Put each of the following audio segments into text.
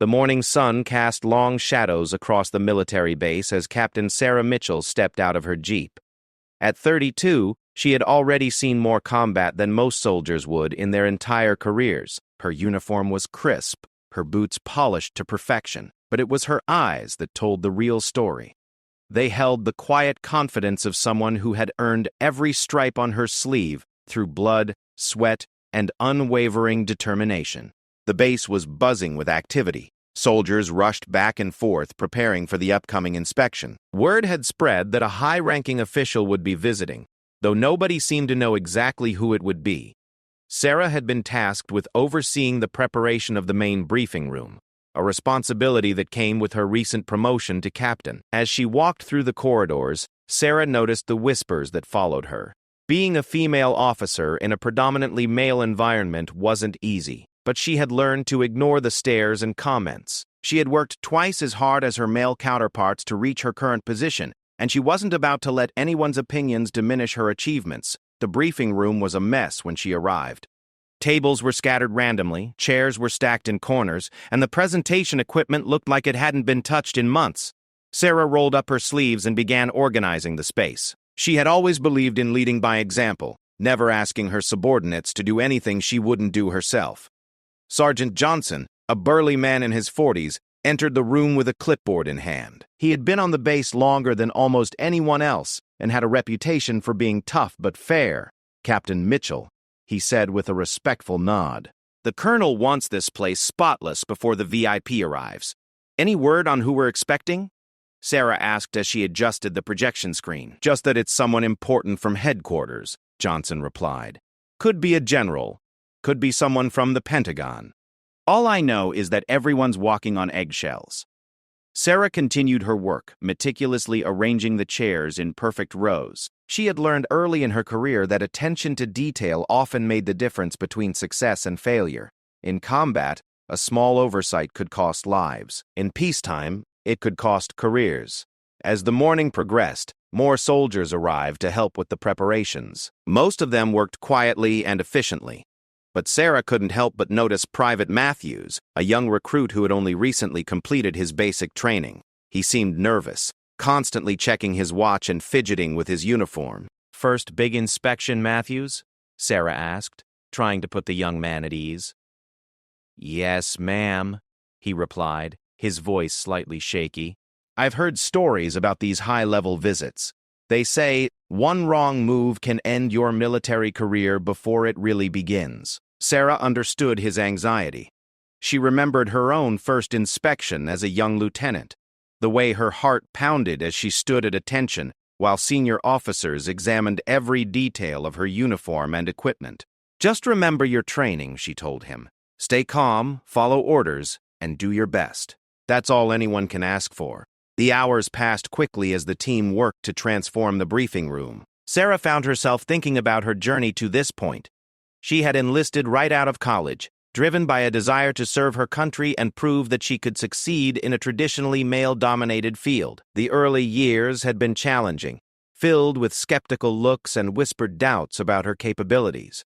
The morning sun cast long shadows across the military base as Captain Sarah Mitchell stepped out of her Jeep. At 32, she had already seen more combat than most soldiers would in their entire careers. Her uniform was crisp, her boots polished to perfection, but it was her eyes that told the real story. They held the quiet confidence of someone who had earned every stripe on her sleeve through blood, sweat, and unwavering determination. The base was buzzing with activity. Soldiers rushed back and forth, preparing for the upcoming inspection. Word had spread that a high-ranking official would be visiting, though nobody seemed to know exactly who it would be. Sarah had been tasked with overseeing the preparation of the main briefing room, a responsibility that came with her recent promotion to captain. As she walked through the corridors, Sarah noticed the whispers that followed her. Being a female officer in a predominantly male environment wasn't easy, but she had learned to ignore the stares and comments. She had worked twice as hard as her male counterparts to reach her current position, and she wasn't about to let anyone's opinions diminish her achievements. The briefing room was a mess when she arrived. Tables were scattered randomly, chairs were stacked in corners, and the presentation equipment looked like it hadn't been touched in months. Sarah rolled up her sleeves and began organizing the space. She had always believed in leading by example, never asking her subordinates to do anything she wouldn't do herself. Sergeant Johnson, a burly man in his 40s, entered the room with a clipboard in hand. He had been on the base longer than almost anyone else and had a reputation for being tough but fair. "Captain Mitchell," he said with a respectful nod. "The colonel wants this place spotless before the VIP arrives. Any word on who we're expecting?" Sarah asked as she adjusted the projection screen. "Just that it's someone important from headquarters," Johnson replied. "Could be a general. Could be someone from the Pentagon. All I know is that everyone's walking on eggshells." Sarah continued her work, meticulously arranging the chairs in perfect rows. She had learned early in her career that attention to detail often made the difference between success and failure. In combat, a small oversight could cost lives. In peacetime, it could cost careers. As the morning progressed, more soldiers arrived to help with the preparations. Most of them worked quietly and efficiently. But Sarah couldn't help but notice Private Matthews, a young recruit who had only recently completed his basic training. He seemed nervous, constantly checking his watch and fidgeting with his uniform. "First big inspection, Matthews?" Sarah asked, trying to put the young man at ease. "Yes, ma'am," he replied, his voice slightly shaky. "I've heard stories about these high-level visits. They say one wrong move can end your military career before it really begins." Sarah understood his anxiety. She remembered her own first inspection as a young lieutenant, the way her heart pounded as she stood at attention while senior officers examined every detail of her uniform and equipment. "Just remember your training," she told him. "Stay calm, follow orders, and do your best. That's all anyone can ask for." The hours passed quickly as the team worked to transform the briefing room. Sarah found herself thinking about her journey to this point. She had enlisted right out of college, driven by a desire to serve her country and prove that she could succeed in a traditionally male-dominated field. The early years had been challenging, filled with skeptical looks and whispered doubts about her capabilities.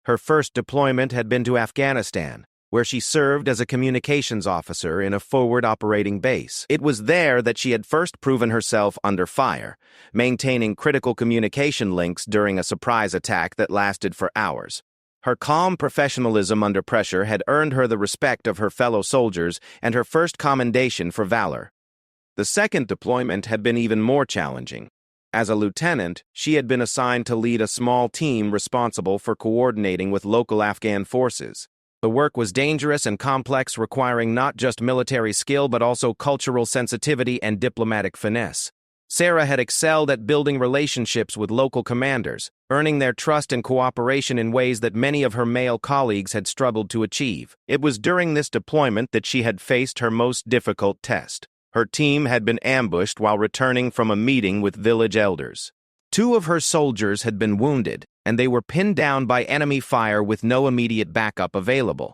Her first deployment had been to Afghanistan, where she served as a communications officer in a forward operating base. It was there that she had first proven herself under fire, maintaining critical communication links during a surprise attack that lasted for hours. Her calm professionalism under pressure had earned her the respect of her fellow soldiers and her first commendation for valor. The second deployment had been even more challenging. As a lieutenant, she had been assigned to lead a small team responsible for coordinating with local Afghan forces. The work was dangerous and complex, requiring not just military skill but also cultural sensitivity and diplomatic finesse. Sarah had excelled at building relationships with local commanders, earning their trust and cooperation in ways that many of her male colleagues had struggled to achieve. It was during this deployment that she had faced her most difficult test. Her team had been ambushed while returning from a meeting with village elders. 2 of her soldiers had been wounded, and they were pinned down by enemy fire with no immediate backup available.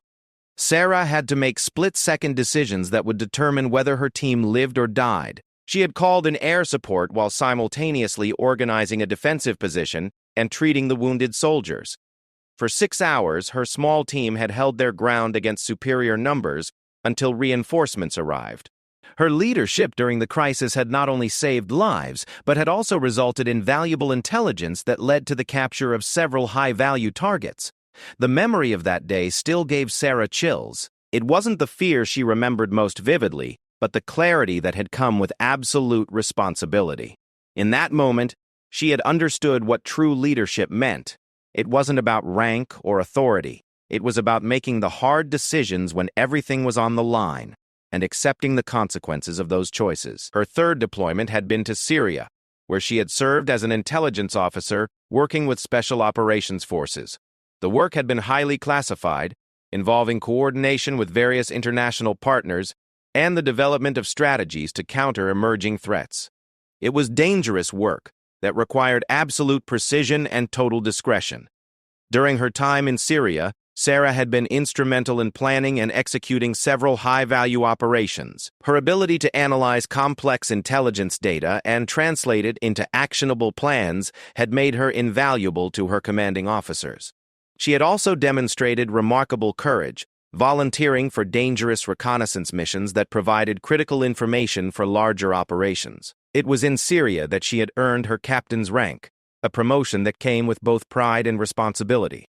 Sarah had to make split-second decisions that would determine whether her team lived or died. She had called in air support while simultaneously organizing a defensive position and treating the wounded soldiers. For 6 hours, her small team had held their ground against superior numbers until reinforcements arrived. Her leadership during the crisis had not only saved lives, but had also resulted in valuable intelligence that led to the capture of several high-value targets. The memory of that day still gave Sarah chills. It wasn't the fear she remembered most vividly, but the clarity that had come with absolute responsibility. In that moment, she had understood what true leadership meant. It wasn't about rank or authority. It was about making the hard decisions when everything was on the line, and accepting the consequences of those choices. Her third deployment had been to Syria, where she had served as an intelligence officer working with Special Operations Forces. The work had been highly classified, involving coordination with various international partners and the development of strategies to counter emerging threats. It was dangerous work that required absolute precision and total discretion. During her time in Syria, Sarah had been instrumental in planning and executing several high-value operations. Her ability to analyze complex intelligence data and translate it into actionable plans had made her invaluable to her commanding officers. She had also demonstrated remarkable courage, volunteering for dangerous reconnaissance missions that provided critical information for larger operations. It was in Syria that she had earned her captain's rank, a promotion that came with both pride and responsibility.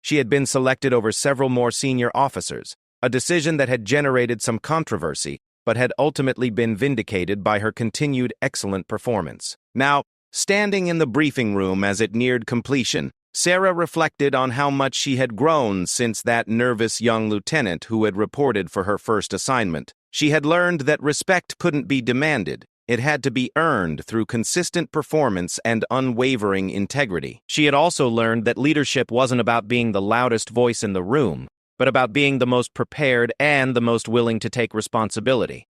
She had been selected over several more senior officers, a decision that had generated some controversy, but had ultimately been vindicated by her continued excellent performance. Now, standing in the briefing room as it neared completion, Sarah reflected on how much she had grown since that nervous young lieutenant who had reported for her first assignment. She had learned that respect couldn't be demanded. It had to be earned through consistent performance and unwavering integrity. She had also learned that leadership wasn't about being the loudest voice in the room, but about being the most prepared and the most willing to take responsibility.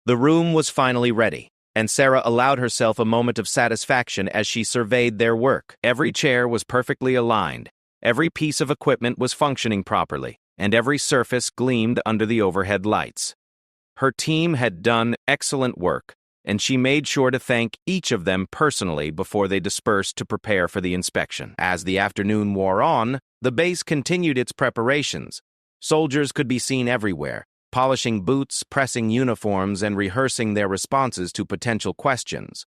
The room was finally ready, and Sarah allowed herself a moment of satisfaction as she surveyed their work. Every chair was perfectly aligned, every piece of equipment was functioning properly, and every surface gleamed under the overhead lights. Her team had done excellent work, and she made sure to thank each of them personally before they dispersed to prepare for the inspection. As the afternoon wore on, the base continued its preparations. Soldiers could be seen everywhere, polishing boots, pressing uniforms, and rehearsing their responses to potential questions.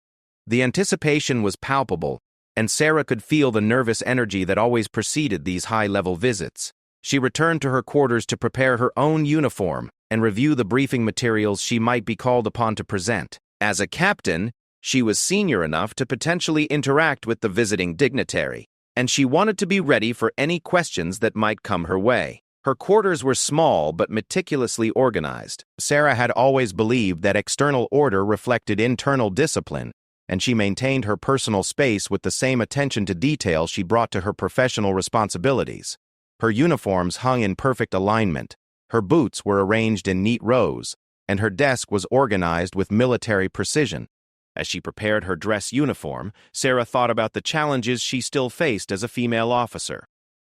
The anticipation was palpable, and Sarah could feel the nervous energy that always preceded these high-level visits. She returned to her quarters to prepare her own uniform and review the briefing materials she might be called upon to present. As a captain, she was senior enough to potentially interact with the visiting dignitary, and she wanted to be ready for any questions that might come her way. Her quarters were small but meticulously organized. Sarah had always believed that external order reflected internal discipline, and she maintained her personal space with the same attention to detail she brought to her professional responsibilities. Her uniforms hung in perfect alignment, her boots were arranged in neat rows, and her desk was organized with military precision. As she prepared her dress uniform, Sarah thought about the challenges she still faced as a female officer.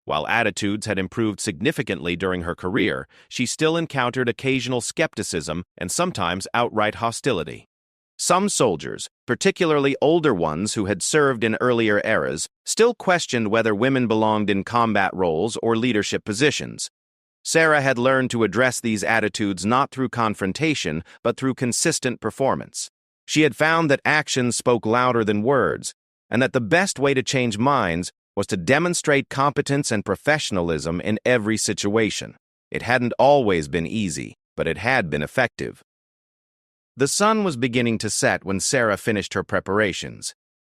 While attitudes had improved significantly during her career, she still encountered occasional skepticism and sometimes outright hostility. Some soldiers, particularly older ones who had served in earlier eras, still questioned whether women belonged in combat roles or leadership positions. Sarah had learned to address these attitudes not through confrontation, but through consistent performance. She had found that actions spoke louder than words, and that the best way to change minds was to demonstrate competence and professionalism in every situation. It hadn't always been easy, but it had been effective. The sun was beginning to set when Sarah finished her preparations.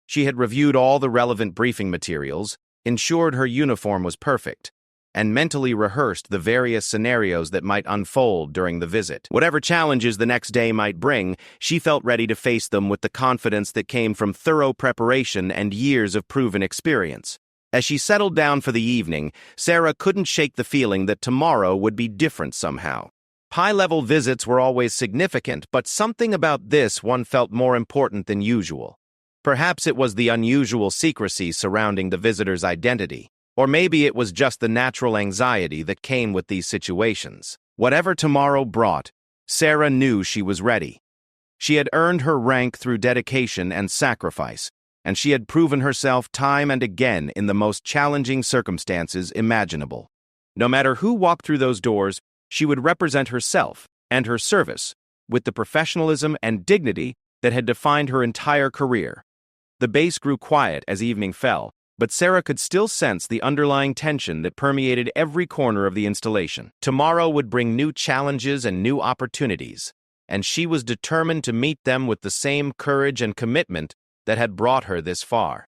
She had reviewed all the relevant briefing materials, ensured her uniform was perfect, and mentally rehearsed the various scenarios that might unfold during the visit. Whatever challenges the next day might bring, she felt ready to face them with the confidence that came from thorough preparation and years of proven experience. As she settled down for the evening, Sarah couldn't shake the feeling that tomorrow would be different somehow. High-level visits were always significant, but something about this one felt more important than usual. Perhaps it was the unusual secrecy surrounding the visitor's identity. Or maybe it was just the natural anxiety that came with these situations. Whatever tomorrow brought, Sarah knew she was ready. She had earned her rank through dedication and sacrifice, and she had proven herself time and again in the most challenging circumstances imaginable. No matter who walked through those doors, She would represent herself and her service with the professionalism and dignity that had defined her entire career. The base grew quiet as evening fell, but Sarah could still sense the underlying tension that permeated every corner of the installation. Tomorrow would bring new challenges and new opportunities, and she was determined to meet them with the same courage and commitment that had brought her this far.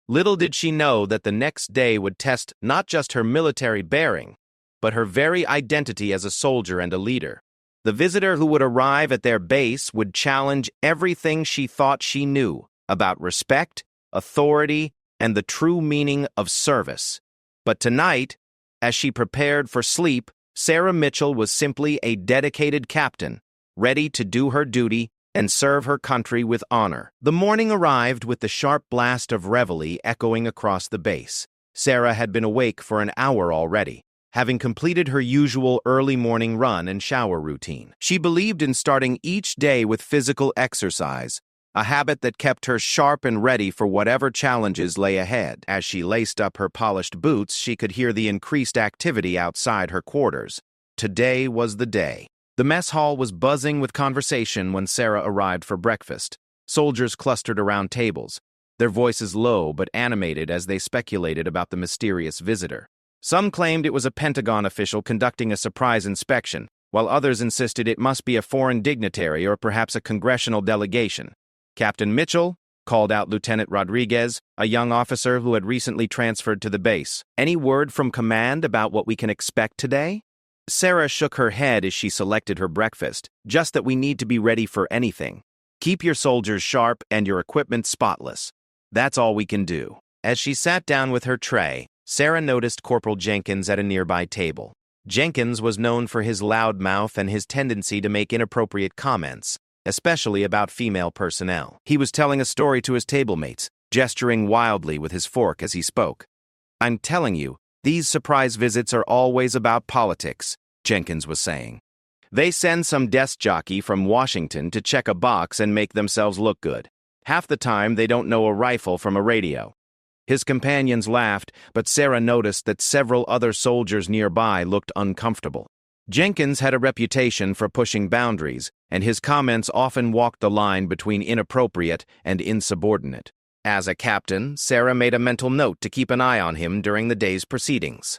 Little did she know that the next day would test not just her military bearing, but her very identity as a soldier and a leader. The visitor who would arrive at their base would challenge everything she thought she knew about respect, authority, and the true meaning of service. But tonight, as she prepared for sleep, Sarah Mitchell was simply a dedicated captain, ready to do her duty and serve her country with honor. The morning arrived with the sharp blast of reveille echoing across the base. Sarah had been awake for an hour already, having completed her usual early morning run and shower routine. She believed in starting each day with physical exercise, a habit that kept her sharp and ready for whatever challenges lay ahead. As she laced up her polished boots, she could hear the increased activity outside her quarters. Today was the day. The mess hall was buzzing with conversation when Sarah arrived for breakfast. Soldiers clustered around tables, their voices low but animated as they speculated about the mysterious visitor. Some claimed it was a Pentagon official conducting a surprise inspection, while others insisted it must be a foreign dignitary or perhaps a congressional delegation. Captain Mitchell called out Lieutenant Rodriguez, a young officer who had recently transferred to the base. "Any word from command about what we can expect today?" Sarah shook her head as she selected her breakfast, "Just that we need to be ready for anything. Keep your soldiers sharp and your equipment spotless. That's all we can do." As she sat down with her tray, Sarah noticed Corporal Jenkins at a nearby table. Jenkins was known for his loud mouth and his tendency to make inappropriate comments, especially about female personnel. He was telling a story to his table mates, gesturing wildly with his fork as he spoke. "I'm telling you, these surprise visits are always about politics," Jenkins was saying. "They send some desk jockey from Washington to check a box and make themselves look good. Half the time they don't know a rifle from a radio." His companions laughed, but Sarah noticed that several other soldiers nearby looked uncomfortable. Jenkins had a reputation for pushing boundaries, and his comments often walked the line between inappropriate and insubordinate. As a captain, Sarah made a mental note to keep an eye on him during the day's proceedings.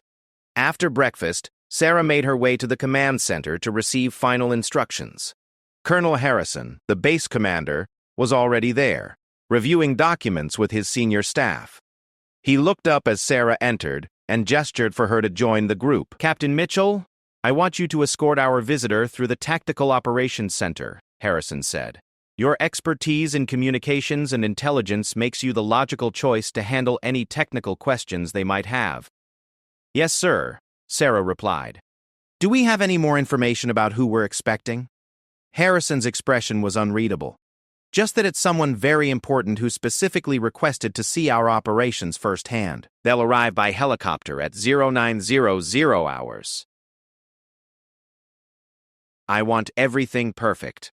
After breakfast, Sarah made her way to the command center to receive final instructions. Colonel Harrison, the base commander, was already there, reviewing documents with his senior staff. He looked up as Sarah entered and gestured for her to join the group. "Captain Mitchell, I want you to escort our visitor through the Tactical Operations Center," Harrison said. "Your expertise in communications and intelligence makes you the logical choice to handle any technical questions they might have." "Yes, sir," Sarah replied. "Do we have any more information about who we're expecting?" Harrison's expression was unreadable. "Just that it's someone very important who specifically requested to see our operations firsthand. They'll arrive by helicopter at 0900 hours. I want everything perfect."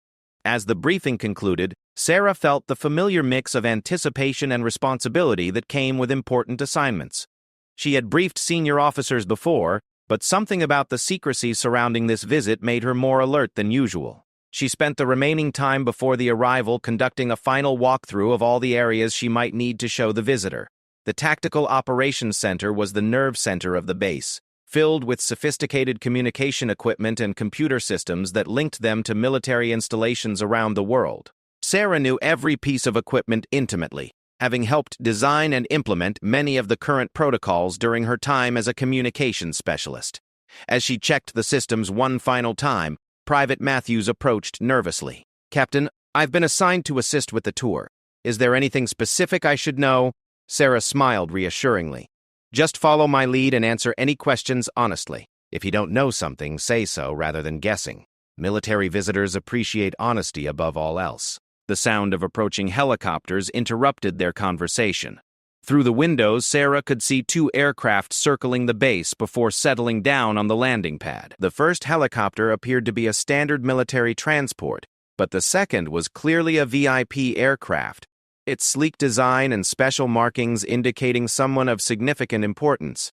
As the briefing concluded, Sarah felt the familiar mix of anticipation and responsibility that came with important assignments. She had briefed senior officers before, but something about the secrecy surrounding this visit made her more alert than usual. She spent the remaining time before the arrival conducting a final walkthrough of all the areas she might need to show the visitor. The Tactical Operations Center was the nerve center of the base, filled with sophisticated communication equipment and computer systems that linked them to military installations around the world. Sarah knew every piece of equipment intimately, having helped design and implement many of the current protocols during her time as a communications specialist. As she checked the systems one final time, Private Matthews approached nervously. "Captain, I've been assigned to assist with the tour. Is there anything specific I should know?" Sarah smiled reassuringly. "Just follow my lead and answer any questions honestly. If you don't know something, say so rather than guessing. Military visitors appreciate honesty above all else." The sound of approaching helicopters interrupted their conversation. Through the windows, Sarah could see 2 aircraft circling the base before settling down on the landing pad. The first helicopter appeared to be a standard military transport, but the second was clearly a VIP aircraft, its sleek design and special markings indicating someone of significant importance.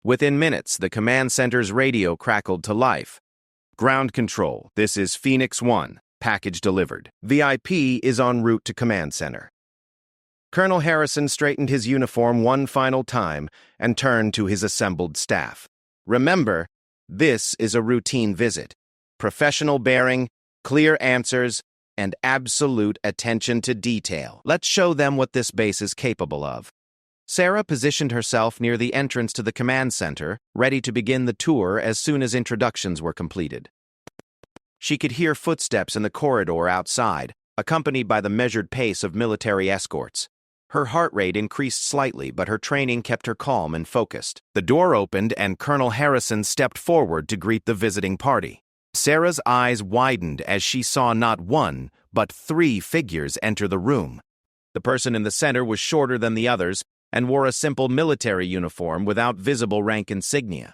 Within minutes, the command center's radio crackled to life, Ground control, this is Phoenix 1. Package delivered. VIP is en route to Command Center. Colonel Harrison straightened his uniform one final time and turned to his assembled staff. Remember, this is a routine visit. Professional bearing, clear answers, and absolute attention to detail. Let's show them what this base is capable of. Sarah positioned herself near the entrance to the command center, ready to begin the tour as soon as introductions were completed. She could hear footsteps in the corridor outside, accompanied by the measured pace of military escorts. Her heart rate increased slightly, but her training kept her calm and focused. The door opened and Colonel Harrison stepped forward to greet the visiting party. Sarah's eyes widened as she saw not one, but 3 figures enter the room. The person in the center was shorter than the others and wore a simple military uniform without visible rank insignia.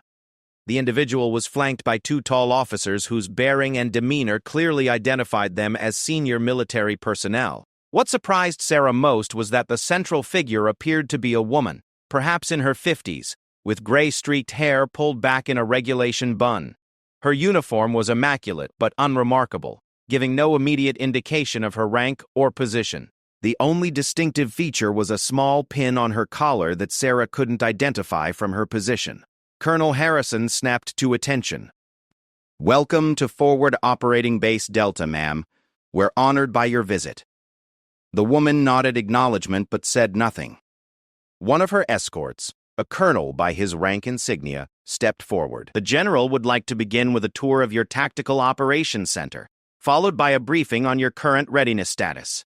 The individual was flanked by 2 tall officers whose bearing and demeanor clearly identified them as senior military personnel. What surprised Sarah most was that the central figure appeared to be a woman, perhaps in her 50s, with gray-streaked hair pulled back in a regulation bun. Her uniform was immaculate but unremarkable, giving no immediate indication of her rank or position. The only distinctive feature was a small pin on her collar that Sarah couldn't identify from her position. Colonel Harrison snapped to attention. "Welcome to Forward Operating Base Delta, ma'am. We're honored by your visit." The woman nodded acknowledgement but said nothing. One of her escorts, a colonel by his rank insignia, stepped forward. "The general would like to begin with a tour of your Tactical Operations Center, followed by a briefing on your current readiness status."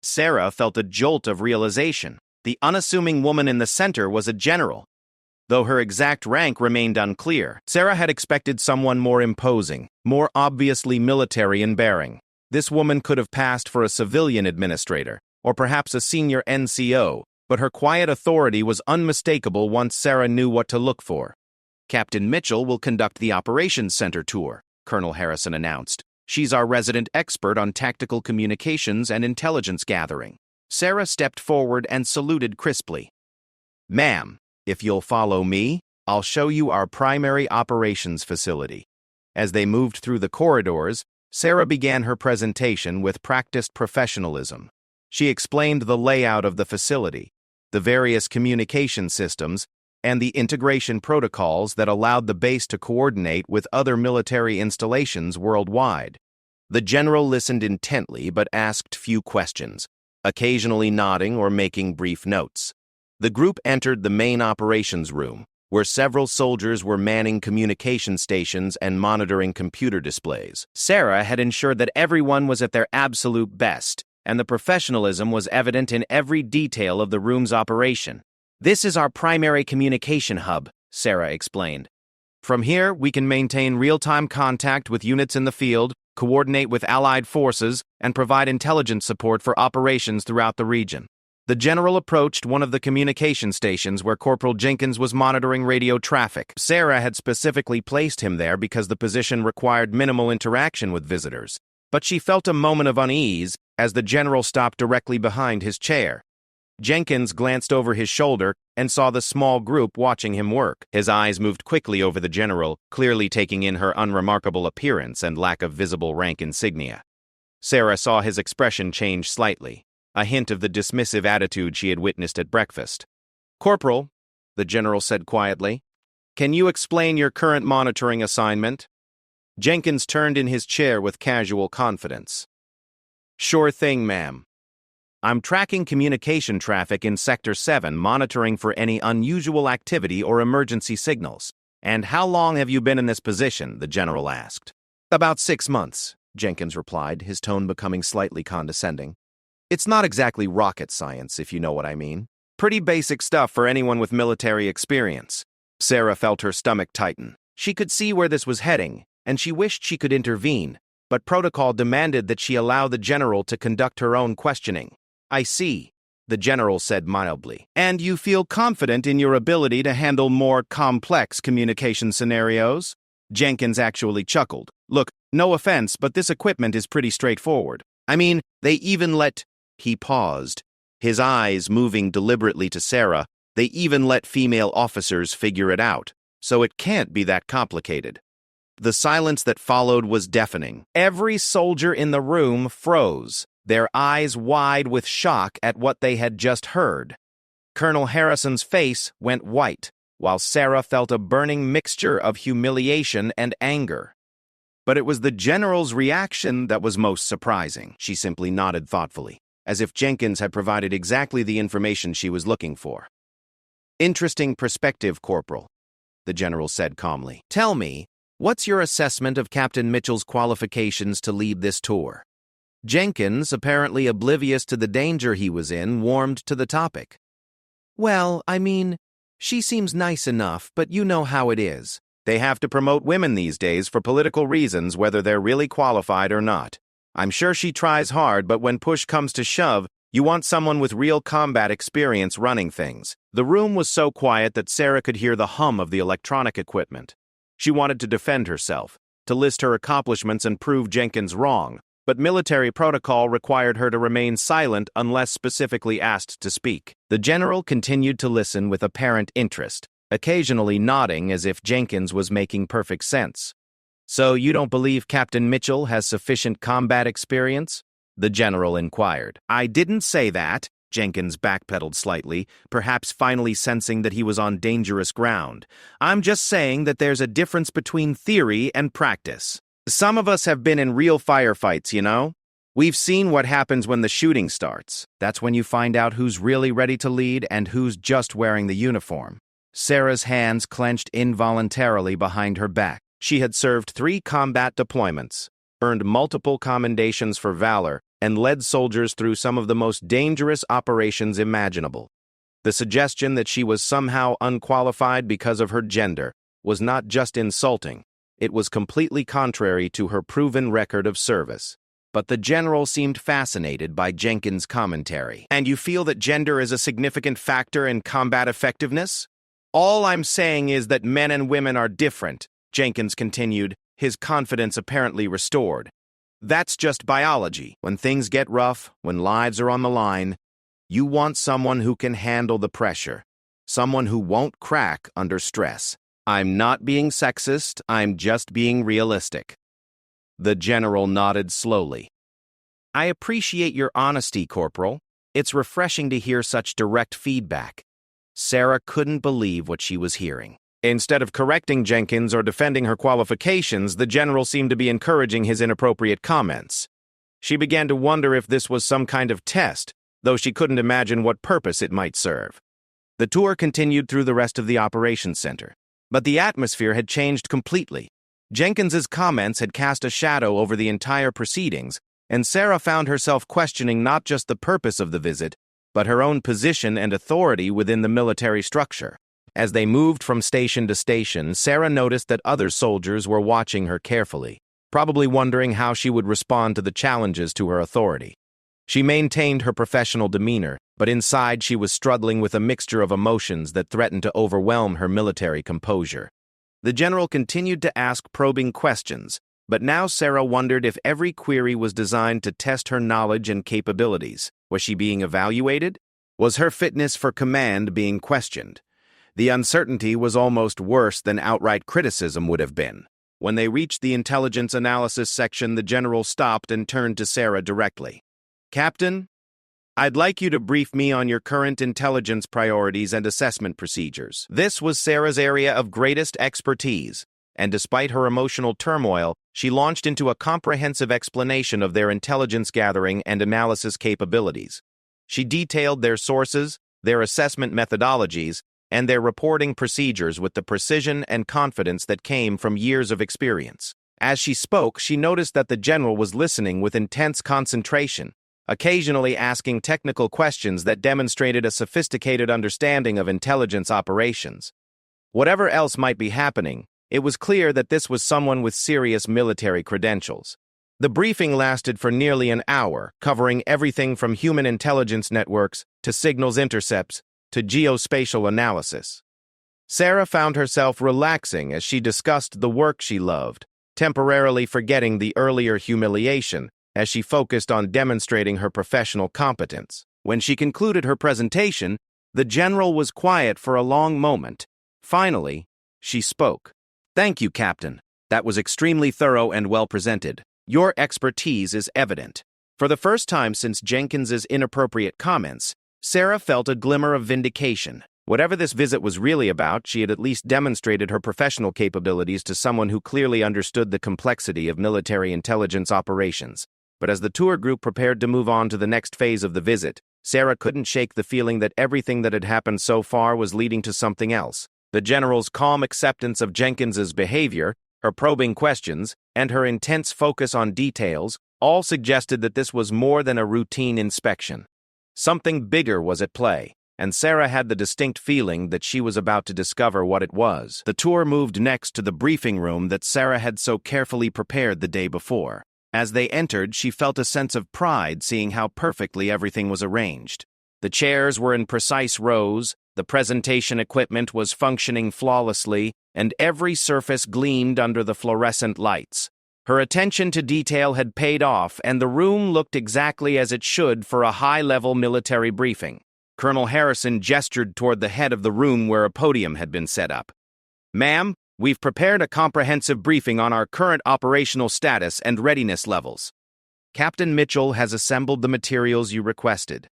Sarah felt a jolt of realization. The unassuming woman in the center was a general. Though her exact rank remained unclear, Sarah had expected someone more imposing, more obviously military in bearing. This woman could have passed for a civilian administrator, or perhaps a senior NCO, but her quiet authority was unmistakable once Sarah knew what to look for. "Captain Mitchell will conduct the Operations Center tour," Colonel Harrison announced. "She's our resident expert on tactical communications and intelligence gathering." Sarah stepped forward and saluted crisply. "Ma'am, if you'll follow me, I'll show you our primary operations facility." As they moved through the corridors, Sarah began her presentation with practiced professionalism. She explained the layout of the facility, the various communication systems, and the integration protocols that allowed the base to coordinate with other military installations worldwide. The general listened intently but asked few questions, occasionally nodding or making brief notes. The group entered the main operations room, where several soldiers were manning communication stations and monitoring computer displays. Sarah had ensured that everyone was at their absolute best, and the professionalism was evident in every detail of the room's operation. "This is our primary communication hub," Sarah explained. "From here, we can maintain real-time contact with units in the field, coordinate with allied forces, and provide intelligence support for operations throughout the region." The general approached one of the communication stations where Corporal Jenkins was monitoring radio traffic. Sarah had specifically placed him there because the position required minimal interaction with visitors, but she felt a moment of unease as the general stopped directly behind his chair. Jenkins glanced over his shoulder and saw the small group watching him work. His eyes moved quickly over the general, clearly taking in her unremarkable appearance and lack of visible rank insignia. Sarah saw his expression change slightly, a hint of the dismissive attitude she had witnessed at breakfast. "Corporal," the general said quietly, "can you explain your current monitoring assignment?" Jenkins turned in his chair with casual confidence. "Sure thing, ma'am. I'm tracking communication traffic in Sector 7, monitoring for any unusual activity or emergency signals." "And how long have you been in this position?" the general asked. "About 6 months," Jenkins replied, his tone becoming slightly condescending. "It's not exactly rocket science, if you know what I mean. Pretty basic stuff for anyone with military experience." Sarah felt her stomach tighten. She could see where this was heading, and she wished she could intervene, but protocol demanded that she allow the general to conduct her own questioning. "I see," the general said mildly. "And you feel confident in your ability to handle more complex communication scenarios?" Jenkins actually chuckled. "Look, no offense, but this equipment is pretty straightforward. I mean, they even let—" He paused, his eyes moving deliberately to Sarah. "They even let female officers figure it out, so it can't be that complicated." The silence that followed was deafening. Every soldier in the room froze, their eyes wide with shock at what they had just heard. Colonel Harrison's face went white, while Sarah felt a burning mixture of humiliation and anger. But it was the general's reaction that was most surprising. She simply nodded thoughtfully, as if Jenkins had provided exactly the information she was looking for. "Interesting perspective, Corporal," the general said calmly. "Tell me, what's your assessment of Captain Mitchell's qualifications to lead this tour?" Jenkins, apparently oblivious to the danger he was in, warmed to the topic. "Well, I mean, she seems nice enough, but you know how it is. They have to promote women these days for political reasons, whether they're really qualified or not. I'm sure she tries hard, but when push comes to shove, you want someone with real combat experience running things." The room was so quiet that Sarah could hear the hum of the electronic equipment. She wanted to defend herself, to list her accomplishments and prove Jenkins wrong, but military protocol required her to remain silent unless specifically asked to speak. The general continued to listen with apparent interest, occasionally nodding as if Jenkins was making perfect sense. "So you don't believe Captain Mitchell has sufficient combat experience?" the general inquired. "I didn't say that," Jenkins backpedaled slightly, perhaps finally sensing that he was on dangerous ground. "I'm just saying that there's a difference between theory and practice. Some of us have been in real firefights, you know? We've seen what happens when the shooting starts. That's when you find out who's really ready to lead and who's just wearing the uniform." Sarah's hands clenched involuntarily behind her back. She had served 3 combat deployments, earned multiple commendations for valor, and led soldiers through some of the most dangerous operations imaginable. The suggestion that she was somehow unqualified because of her gender was not just insulting, it was completely contrary to her proven record of service. But the general seemed fascinated by Jenkins' commentary. "And you feel that gender is a significant factor in combat effectiveness?" "All I'm saying is that men and women are different," Jenkins continued, his confidence apparently restored. "That's just biology. When things get rough, when lives are on the line, you want someone who can handle the pressure, someone who won't crack under stress. I'm not being sexist, I'm just being realistic." The general nodded slowly. "I appreciate your honesty, Corporal. It's refreshing to hear such direct feedback." Sarah couldn't believe what she was hearing. Instead of correcting Jenkins or defending her qualifications, the general seemed to be encouraging his inappropriate comments. She began to wonder if this was some kind of test, though she couldn't imagine what purpose it might serve. The tour continued through the rest of the operations center, but the atmosphere had changed completely. Jenkins's comments had cast a shadow over the entire proceedings, and Sarah found herself questioning not just the purpose of the visit, but her own position and authority within the military structure. As they moved from station to station, Sarah noticed that other soldiers were watching her carefully, probably wondering how she would respond to the challenges to her authority. She maintained her professional demeanor, but inside she was struggling with a mixture of emotions that threatened to overwhelm her military composure. The general continued to ask probing questions, but now Sarah wondered if every query was designed to test her knowledge and capabilities. Was she being evaluated? Was her fitness for command being questioned? The uncertainty was almost worse than outright criticism would have been. When they reached the intelligence analysis section, the general stopped and turned to Sarah directly. "Captain, I'd like you to brief me on your current intelligence priorities and assessment procedures." This was Sarah's area of greatest expertise, and despite her emotional turmoil, she launched into a comprehensive explanation of their intelligence gathering and analysis capabilities. She detailed their sources, their assessment methodologies, and their reporting procedures with the precision and confidence that came from years of experience. As she spoke, she noticed that the general was listening with intense concentration, occasionally asking technical questions that demonstrated a sophisticated understanding of intelligence operations. Whatever else might be happening, it was clear that this was someone with serious military credentials. The briefing lasted for nearly an hour, covering everything from human intelligence networks to signals intercepts to geospatial analysis. Sarah found herself relaxing as she discussed the work she loved, temporarily forgetting the earlier humiliation as she focused on demonstrating her professional competence. When she concluded her presentation, the general was quiet for a long moment. Finally, she spoke. "Thank you, Captain. That was extremely thorough and well presented. Your expertise is evident. For the first time since Jenkins's inappropriate comments, Sarah felt a glimmer of vindication. Whatever this visit was really about, she had at least demonstrated her professional capabilities to someone who clearly understood the complexity of military intelligence operations. But as the tour group prepared to move on to the next phase of the visit, Sarah couldn't shake the feeling that everything that had happened so far was leading to something else. The general's calm acceptance of Jenkins's behavior, her probing questions, and her intense focus on details all suggested that this was more than a routine inspection. Something bigger was at play, and Sarah had the distinct feeling that she was about to discover what it was. The tour moved next to the briefing room that Sarah had so carefully prepared the day before. As they entered, she felt a sense of pride seeing how perfectly everything was arranged. The chairs were in precise rows, the presentation equipment was functioning flawlessly, and every surface gleamed under the fluorescent lights. Her attention to detail had paid off, and the room looked exactly as it should for a high-level military briefing. Colonel Harrison gestured toward the head of the room where a podium had been set up. "Ma'am, we've prepared a comprehensive briefing on our current operational status and readiness levels. Captain Mitchell has assembled the materials you requested."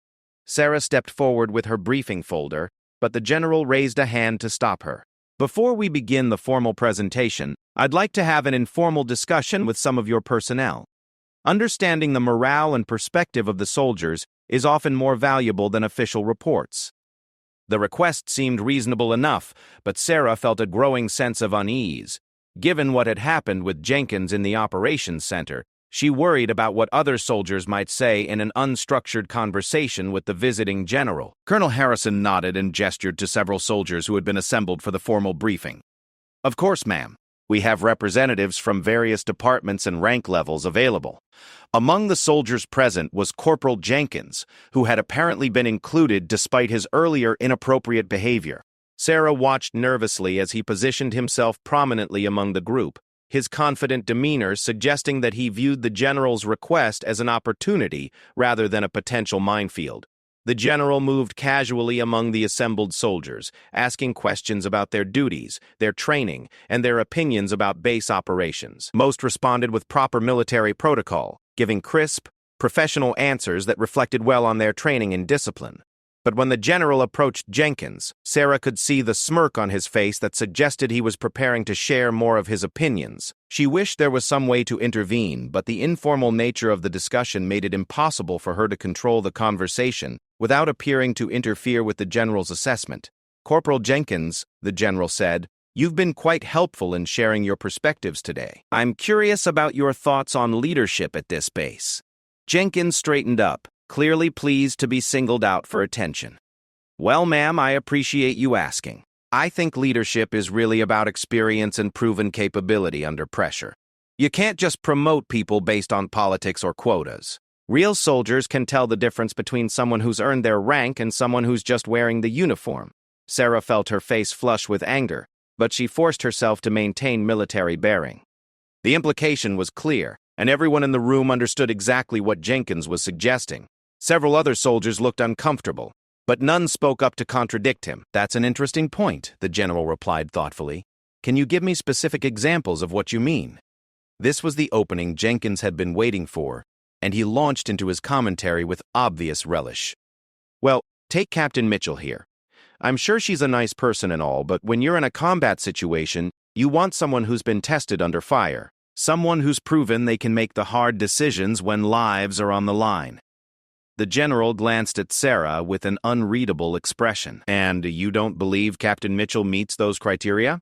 Sarah stepped forward with her briefing folder, but the general raised a hand to stop her. "Before we begin the formal presentation, I'd like to have an informal discussion with some of your personnel. Understanding the morale and perspective of the soldiers is often more valuable than official reports." The request seemed reasonable enough, but Sarah felt a growing sense of unease. Given what had happened with Jenkins in the operations center, she worried about what other soldiers might say in an unstructured conversation with the visiting general. Colonel Harrison nodded and gestured to several soldiers who had been assembled for the formal briefing. "Of course, ma'am. We have representatives from various departments and rank levels available." Among the soldiers present was Corporal Jenkins, who had apparently been included despite his earlier inappropriate behavior. Sarah watched nervously as he positioned himself prominently among the group, his confident demeanor suggesting that he viewed the general's request as an opportunity rather than a potential minefield. The general moved casually among the assembled soldiers, asking questions about their duties, their training, and their opinions about base operations. Most responded with proper military protocol, giving crisp, professional answers that reflected well on their training and discipline. But when the general approached Jenkins, Sarah could see the smirk on his face that suggested he was preparing to share more of his opinions. She wished there was some way to intervene, but the informal nature of the discussion made it impossible for her to control the conversation without appearing to interfere with the general's assessment. "Corporal Jenkins," the general said, "you've been quite helpful in sharing your perspectives today. I'm curious about your thoughts on leadership at this base." Jenkins straightened up, clearly pleased to be singled out for attention. "Well, ma'am, I appreciate you asking. I think leadership is really about experience and proven capability under pressure. You can't just promote people based on politics or quotas. Real soldiers can tell the difference between someone who's earned their rank and someone who's just wearing the uniform." Sarah felt her face flush with anger, but she forced herself to maintain military bearing. The implication was clear, and everyone in the room understood exactly what Jenkins was suggesting. Several other soldiers looked uncomfortable, but none spoke up to contradict him. "That's an interesting point," the general replied thoughtfully. "Can you give me specific examples of what you mean?" This was the opening Jenkins had been waiting for, and he launched into his commentary with obvious relish. "Well, take Captain Mitchell here. I'm sure she's a nice person and all, but when you're in a combat situation, you want someone who's been tested under fire, someone who's proven they can make the hard decisions when lives are on the line." The general glanced at Sarah with an unreadable expression. "And you don't believe Captain Mitchell meets those criteria?"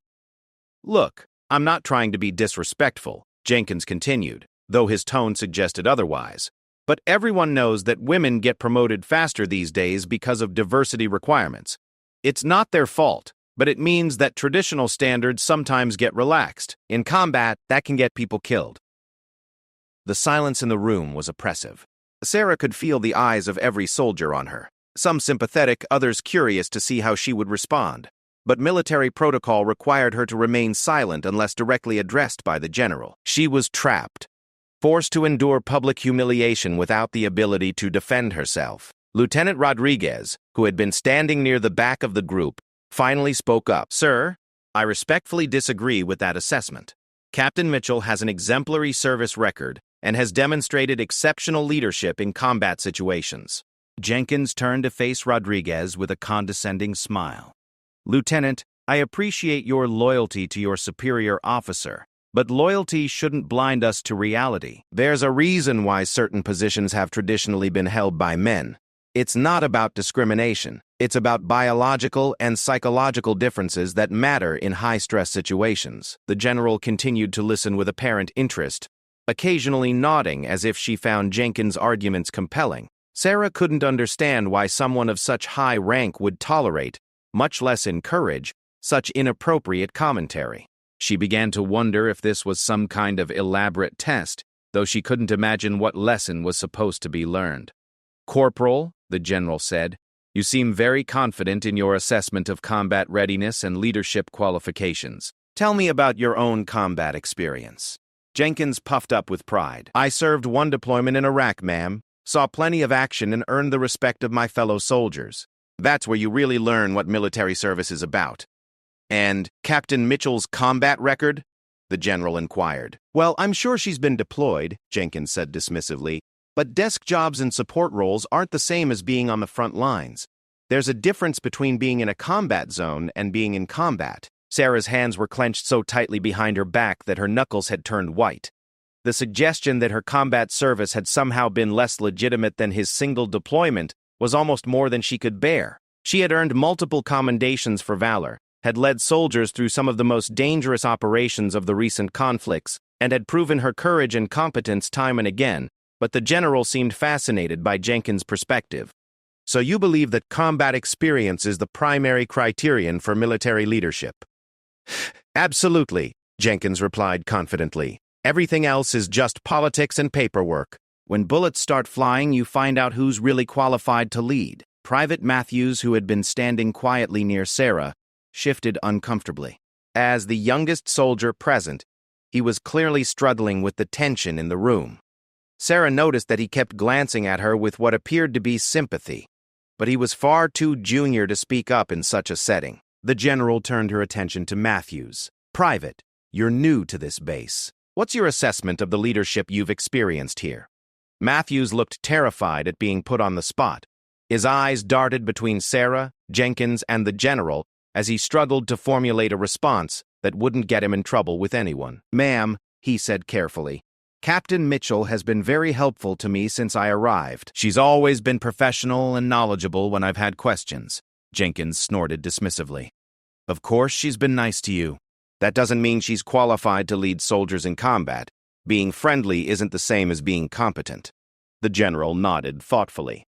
"Look, I'm not trying to be disrespectful," Jenkins continued, though his tone suggested otherwise. "But everyone knows that women get promoted faster these days because of diversity requirements. It's not their fault, but it means that traditional standards sometimes get relaxed. In combat, that can get people killed." The silence in the room was oppressive. Sarah could feel the eyes of every soldier on her, some sympathetic, others curious to see how she would respond. But military protocol required her to remain silent unless directly addressed by the general. She was trapped, forced to endure public humiliation without the ability to defend herself. Lieutenant Rodriguez, who had been standing near the back of the group, finally spoke up. "Sir, I respectfully disagree with that assessment. Captain Mitchell has an exemplary service record and has demonstrated exceptional leadership in combat situations. Jenkins turned to face Rodriguez with a condescending smile. Lieutenant, I appreciate your loyalty to your superior officer, but loyalty shouldn't blind us to reality. There's a reason why certain positions have traditionally been held by men. It's not about discrimination. It's about biological and psychological differences that matter in high-stress situations. The general continued to listen with apparent interest, occasionally nodding as if she found Jenkins' arguments compelling. Sarah couldn't understand why someone of such high rank would tolerate, much less encourage, such inappropriate commentary. She began to wonder if this was some kind of elaborate test, though she couldn't imagine what lesson was supposed to be learned. "Corporal," the general said, "you seem very confident in your assessment of combat readiness and leadership qualifications. Tell me about your own combat experience." Jenkins puffed up with pride. "I served one deployment in Iraq, ma'am, saw plenty of action and earned the respect of my fellow soldiers. That's where you really learn what military service is about." "And Captain Mitchell's combat record?" the general inquired. "Well, I'm sure she's been deployed," Jenkins said dismissively, "but desk jobs and support roles aren't the same as being on the front lines. There's a difference between being in a combat zone and being in combat." Sarah's hands were clenched so tightly behind her back that her knuckles had turned white. The suggestion that her combat service had somehow been less legitimate than his single deployment was almost more than she could bear. She had earned multiple commendations for valor, had led soldiers through some of the most dangerous operations of the recent conflicts, and had proven her courage and competence time and again, but the general seemed fascinated by Jenkins' perspective. "So you believe that combat experience is the primary criterion for military leadership?" "Absolutely," Jenkins replied confidently. "Everything else is just politics and paperwork. When bullets start flying, you find out who's really qualified to lead." Private Matthews, who had been standing quietly near Sarah, shifted uncomfortably. As the youngest soldier present, he was clearly struggling with the tension in the room. Sarah noticed that he kept glancing at her with what appeared to be sympathy, but he was far too junior to speak up in such a setting. The general turned her attention to Matthews. "Private, you're new to this base. What's your assessment of the leadership you've experienced here?" Matthews looked terrified at being put on the spot. His eyes darted between Sarah, Jenkins, and the general as he struggled to formulate a response that wouldn't get him in trouble with anyone. "Ma'am," he said carefully, "Captain Mitchell has been very helpful to me since I arrived. She's always been professional and knowledgeable when I've had questions." Jenkins snorted dismissively. "Of course she's been nice to you. That doesn't mean she's qualified to lead soldiers in combat. Being friendly isn't the same as being competent." The general nodded thoughtfully.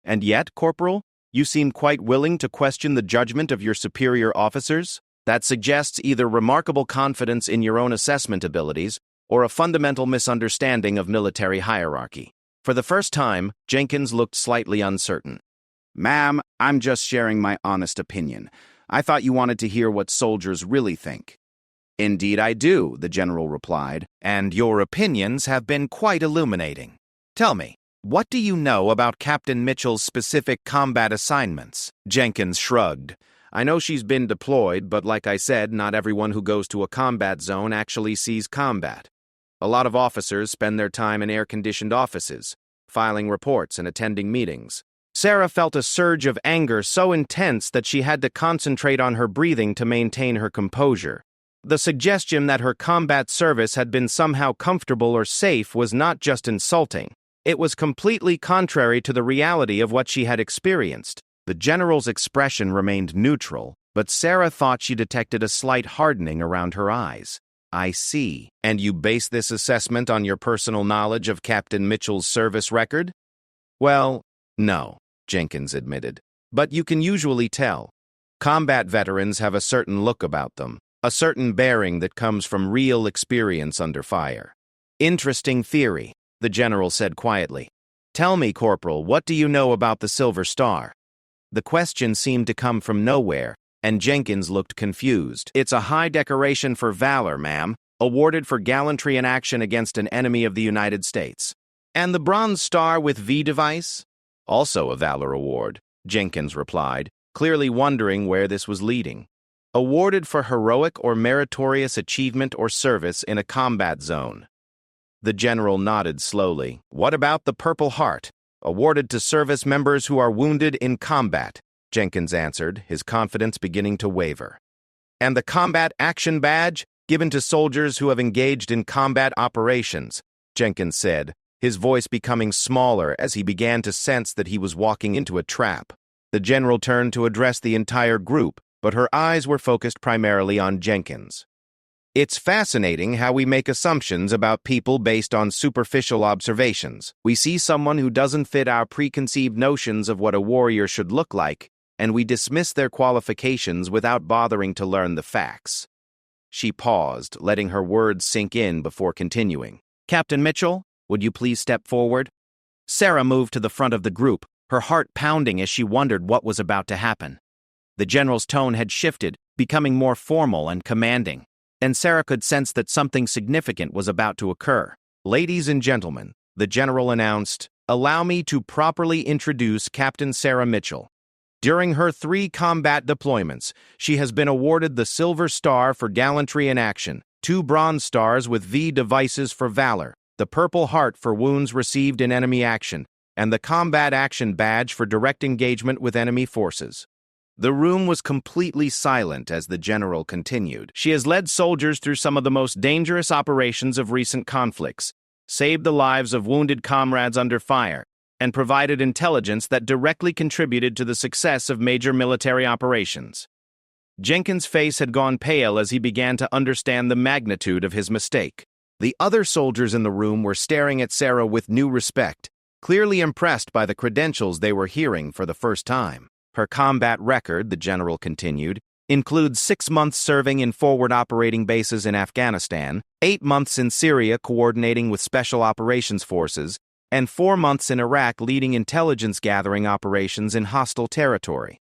"And yet, Corporal, you seem quite willing to question the judgment of your superior officers? That suggests either remarkable confidence in your own assessment abilities or a fundamental misunderstanding of military hierarchy." For the first time, Jenkins looked slightly uncertain. "Ma'am, I'm just sharing my honest opinion. I thought you wanted to hear what soldiers really think." "Indeed I do," the general replied, "and your opinions have been quite illuminating. Tell me, what do you know about Captain Mitchell's specific combat assignments?" Jenkins shrugged. "I know she's been deployed, but like I said, not everyone who goes to a combat zone actually sees combat. A lot of officers spend their time in air-conditioned offices, filing reports and attending meetings." Sarah felt a surge of anger so intense that she had to concentrate on her breathing to maintain her composure. The suggestion that her combat service had been somehow comfortable or safe was not just insulting. It was completely contrary to the reality of what she had experienced. The general's expression remained neutral, but Sarah thought she detected a slight hardening around her eyes. "I see. And you base this assessment on your personal knowledge of Captain Mitchell's service record?" "Well, no," Jenkins admitted. "But you can usually tell. Combat veterans have a certain look about them, a certain bearing that comes from real experience under fire." "Interesting theory," the general said quietly. "Tell me, Corporal, what do you know about the Silver Star?" The question seemed to come from nowhere, and Jenkins looked confused. "It's a high decoration for valor, ma'am, awarded for gallantry in action against an enemy of the United States." "And the Bronze Star with V device?" "Also a valor award," Jenkins replied, clearly wondering where this was leading. awarded for heroic or meritorious achievement or service in a combat zone. The general nodded slowly. What about the Purple Heart? Awarded to service members who are wounded in combat, Jenkins answered, his confidence beginning to waver. And the Combat Action Badge, given to soldiers who have engaged in combat operations, Jenkins said, his voice becoming smaller as he began to sense that he was walking into a trap. The general turned to address the entire group, but her eyes were focused primarily on Jenkins. It's fascinating how we make assumptions about people based on superficial observations. We see someone who doesn't fit our preconceived notions of what a warrior should look like, and we dismiss their qualifications without bothering to learn the facts. She paused, letting her words sink in before continuing. Captain Mitchell, would you please step forward? Sarah moved to the front of the group, her heart pounding as she wondered what was about to happen. The general's tone had shifted, becoming more formal and commanding, and Sarah could sense that something significant was about to occur. Ladies and gentlemen, the general announced, allow me to properly introduce Captain Sarah Mitchell. During her 3 combat deployments, she has been awarded the Silver Star for gallantry in action, 2 Bronze Stars with V devices for valor, the Purple Heart for wounds received in enemy action, and the Combat Action Badge for direct engagement with enemy forces. The room was completely silent as the general continued. She has led soldiers through some of the most dangerous operations of recent conflicts, saved the lives of wounded comrades under fire, and provided intelligence that directly contributed to the success of major military operations. Jenkins' face had gone pale as he began to understand the magnitude of his mistake. The other soldiers in the room were staring at Sarah with new respect, clearly impressed by the credentials they were hearing for the first time. Her combat record, the general continued, includes 6 months serving in forward operating bases in Afghanistan, 8 months in Syria coordinating with Special Operations Forces, and 4 months in Iraq leading intelligence-gathering operations in hostile territory.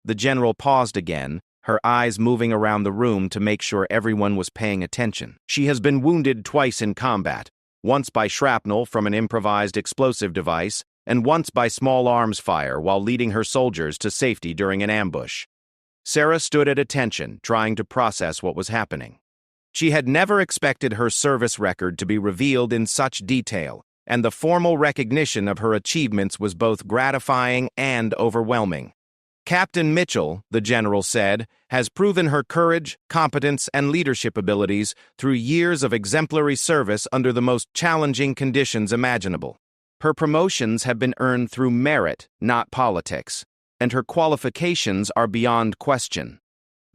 The general paused again, her eyes moving around the room to make sure everyone was paying attention. She has been wounded twice in combat, once by shrapnel from an improvised explosive device, and once by small arms fire while leading her soldiers to safety during an ambush. Sarah stood at attention, trying to process what was happening. She had never expected her service record to be revealed in such detail, and the formal recognition of her achievements was both gratifying and overwhelming. Captain Mitchell, the general said, has proven her courage, competence, and leadership abilities through years of exemplary service under the most challenging conditions imaginable. Her promotions have been earned through merit, not politics, and her qualifications are beyond question.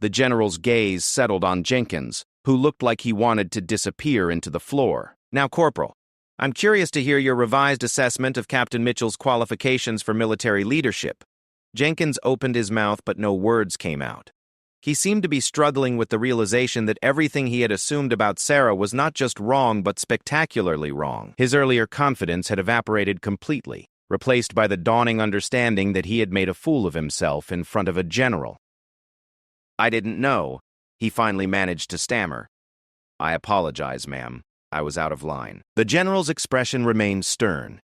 The general's gaze settled on Jenkins, who looked like he wanted to disappear into the floor. Now, Corporal, I'm curious to hear your revised assessment of Captain Mitchell's qualifications for military leadership. Jenkins opened his mouth, but no words came out. He seemed to be struggling with the realization that everything he had assumed about Sarah was not just wrong, but spectacularly wrong. His earlier confidence had evaporated completely, replaced by the dawning understanding that he had made a fool of himself in front of a general. I didn't know, he finally managed to stammer. I apologize, ma'am. I was out of line. The general's expression remained stern.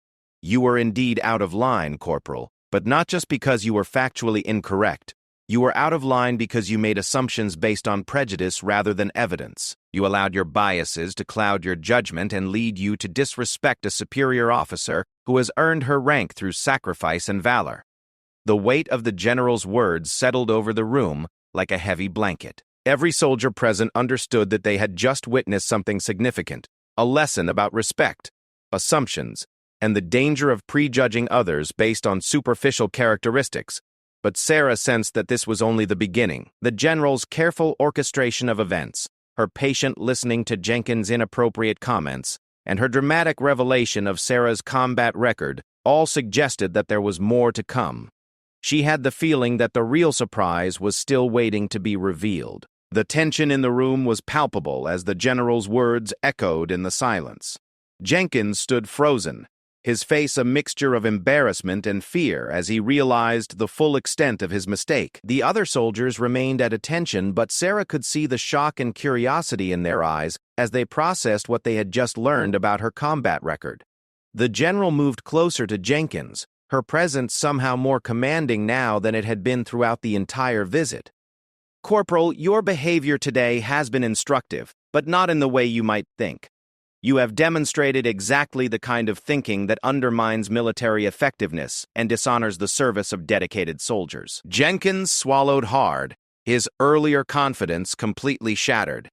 You were indeed out of line, Corporal, but not just because you were factually incorrect. You were out of line because you made assumptions based on prejudice rather than evidence. You allowed your biases to cloud your judgment and lead you to disrespect a superior officer who has earned her rank through sacrifice and valor. The weight of the general's words settled over the room like a heavy blanket. Every soldier present understood that they had just witnessed something significant, a lesson about respect, assumptions, and the danger of prejudging others based on superficial characteristics. But Sarah sensed that this was only the beginning. The general's careful orchestration of events, her patient listening to Jenkins' inappropriate comments, and her dramatic revelation of Sarah's combat record all suggested that there was more to come. She had the feeling that the real surprise was still waiting to be revealed. The tension in the room was palpable as the general's words echoed in the silence. Jenkins stood frozen, his face a mixture of embarrassment and fear as he realized the full extent of his mistake. The other soldiers remained at attention, but Sarah could see the shock and curiosity in their eyes as they processed what they had just learned about her combat record. The general moved closer to Jenkins, her presence somehow more commanding now than it had been throughout the entire visit. Corporal, your behavior today has been instructive, but not in the way you might think. You have demonstrated exactly the kind of thinking that undermines military effectiveness and dishonors the service of dedicated soldiers. Jenkins swallowed hard, his earlier confidence completely shattered.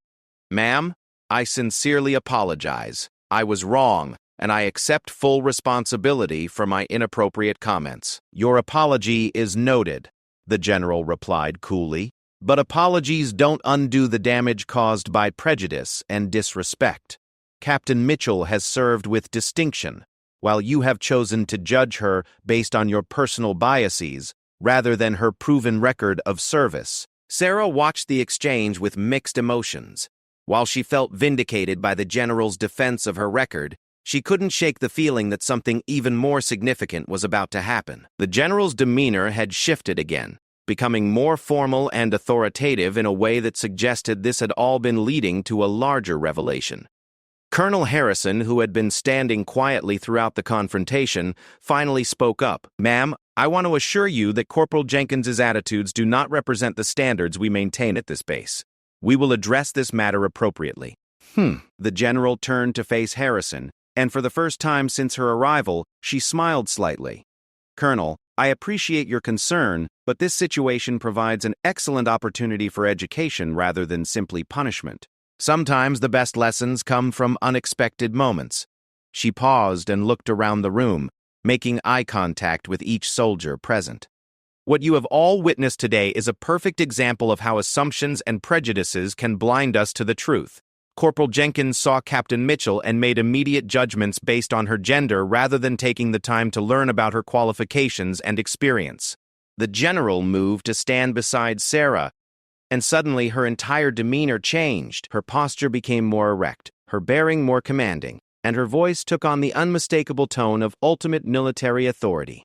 Ma'am, I sincerely apologize. I was wrong, and I accept full responsibility for my inappropriate comments. Your apology is noted, the general replied coolly. But apologies don't undo the damage caused by prejudice and disrespect. Captain Mitchell has served with distinction, while you have chosen to judge her based on your personal biases rather than her proven record of service. Sarah watched the exchange with mixed emotions. While she felt vindicated by the general's defense of her record, she couldn't shake the feeling that something even more significant was about to happen. The general's demeanor had shifted again, becoming more formal and authoritative in a way that suggested this had all been leading to a larger revelation. Colonel Harrison, who had been standing quietly throughout the confrontation, finally spoke up. Ma'am, I want to assure you that Corporal Jenkins's attitudes do not represent the standards we maintain at this base. We will address this matter appropriately. The general turned to face Harrison, and for the first time since her arrival, she smiled slightly. Colonel, I appreciate your concern, but this situation provides an excellent opportunity for education rather than simply punishment. Sometimes the best lessons come from unexpected moments. She paused and looked around the room, making eye contact with each soldier present. What you have all witnessed today is a perfect example of how assumptions and prejudices can blind us to the truth. Corporal Jenkins saw Captain Mitchell and made immediate judgments based on her gender rather than taking the time to learn about her qualifications and experience. The general moved to stand beside Sarah, and suddenly her entire demeanor changed. Her posture became more erect, her bearing more commanding, and her voice took on the unmistakable tone of ultimate military authority.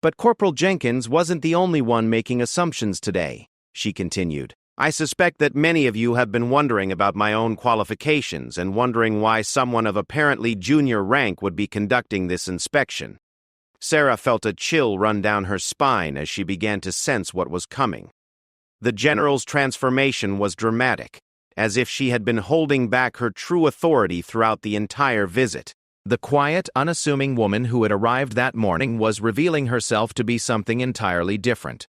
But Corporal Jenkins wasn't the only one making assumptions today, she continued. I suspect that many of you have been wondering about my own qualifications and wondering why someone of apparently junior rank would be conducting this inspection. Sarah felt a chill run down her spine as she began to sense what was coming. The general's transformation was dramatic, as if she had been holding back her true authority throughout the entire visit. The quiet, unassuming woman who had arrived that morning was revealing herself to be something entirely different.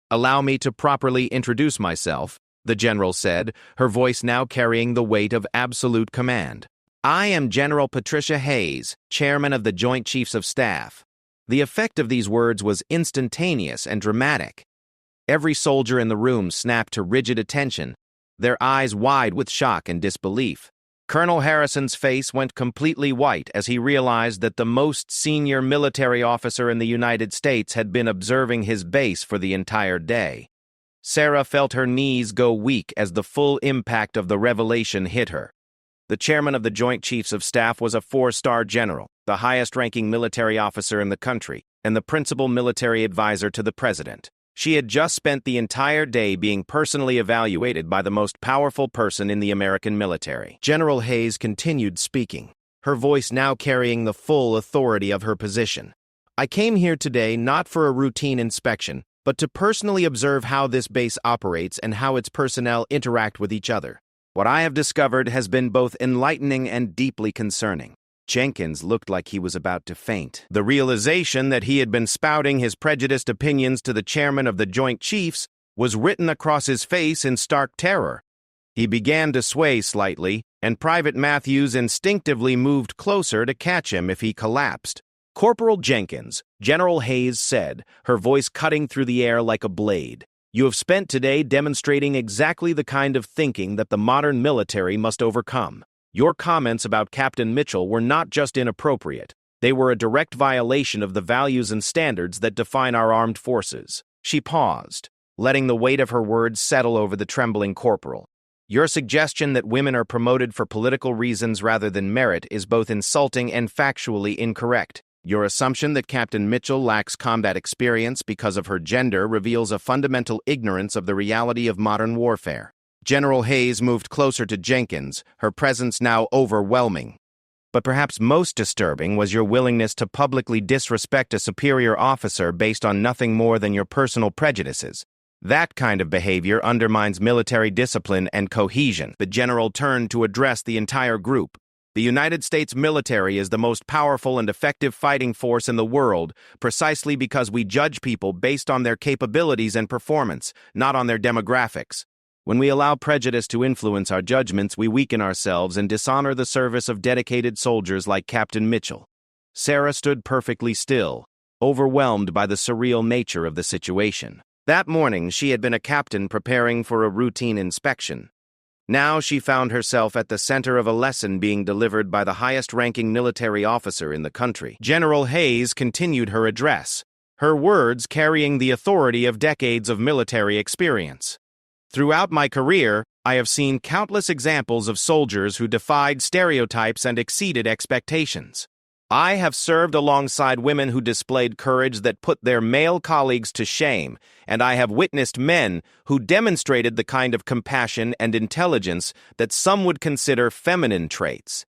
Allow me to properly introduce myself, the general said, her voice now carrying the weight of absolute command. I am General Patricia Hayes, chairman of the Joint Chiefs of Staff. The effect of these words was instantaneous and dramatic. Every soldier in the room snapped to rigid attention, their eyes wide with shock and disbelief. Colonel Harrison's face went completely white as he realized that the most senior military officer in the United States had been observing his base for the entire day. Sarah felt her knees go weak as the full impact of the revelation hit her. The chairman of the Joint Chiefs of Staff was a 4-star general, the highest-ranking military officer in the country, and the principal military advisor to the president. She had just spent the entire day being personally evaluated by the most powerful person in the American military. General Hayes continued speaking, her voice now carrying the full authority of her position. I came here today not for a routine inspection, but to personally observe how this base operates and how its personnel interact with each other. What I have discovered has been both enlightening and deeply concerning. Jenkins looked like he was about to faint. The realization that he had been spouting his prejudiced opinions to the chairman of the Joint Chiefs was written across his face in stark terror. He began to sway slightly, and Private Matthews instinctively moved closer to catch him if he collapsed. Corporal Jenkins, General Hayes said, her voice cutting through the air like a blade. You have spent today demonstrating exactly the kind of thinking that the modern military must overcome. Your comments about Captain Mitchell were not just inappropriate, they were a direct violation of the values and standards that define our armed forces. She paused, letting the weight of her words settle over the trembling corporal. Your suggestion that women are promoted for political reasons rather than merit is both insulting and factually incorrect. Your assumption that Captain Mitchell lacks combat experience because of her gender reveals a fundamental ignorance of the reality of modern warfare. General Hayes moved closer to Jenkins, her presence now overwhelming. But perhaps most disturbing was your willingness to publicly disrespect a superior officer based on nothing more than your personal prejudices. That kind of behavior undermines military discipline and cohesion. The general turned to address the entire group. The United States military is the most powerful and effective fighting force in the world, precisely because we judge people based on their capabilities and performance, not on their demographics. When we allow prejudice to influence our judgments, we weaken ourselves and dishonor the service of dedicated soldiers like Captain Mitchell. Sarah stood perfectly still, overwhelmed by the surreal nature of the situation. That morning, she had been a captain preparing for a routine inspection. Now she found herself at the center of a lesson being delivered by the highest-ranking military officer in the country. General Hayes continued her address, her words carrying the authority of decades of military experience. Throughout my career, I have seen countless examples of soldiers who defied stereotypes and exceeded expectations. I have served alongside women who displayed courage that put their male colleagues to shame, and I have witnessed men who demonstrated the kind of compassion and intelligence that some would consider feminine traits.